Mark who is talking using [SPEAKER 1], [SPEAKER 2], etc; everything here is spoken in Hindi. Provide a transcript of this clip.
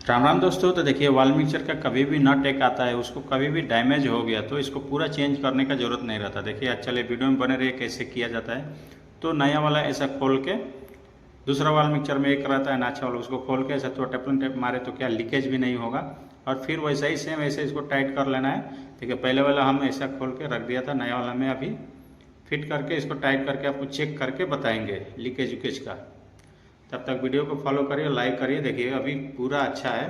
[SPEAKER 1] राम राम दोस्तों। तो देखिए वाल मिक्सर का कभी भी नट एक आता है, उसको कभी भी डैमेज हो गया तो इसको पूरा चेंज करने का ज़रूरत नहीं रहता। देखिए आज चलिए वीडियो में बने रहिए कैसे किया जाता है। तो नया वाला ऐसा खोल के, दूसरा वाल मिक्सर में एक रहता है ना अच्छा वाला, उसको खोल के ऐसा थोड़ा टेपन टेप मारे तो क्या लीकेज भी नहीं होगा। और फिर वैसा ही सेम ऐसे इसको टाइट कर लेना है। देखिए पहले वाला हम ऐसा खोल के रख दिया था, नया वाला में अभी फिट करके इसको टाइट करके आपको चेक करके बताएंगे लीकेज उकेज का। तब तक वीडियो को फॉलो करिए, लाइक करिए। देखिए अभी पूरा अच्छा है।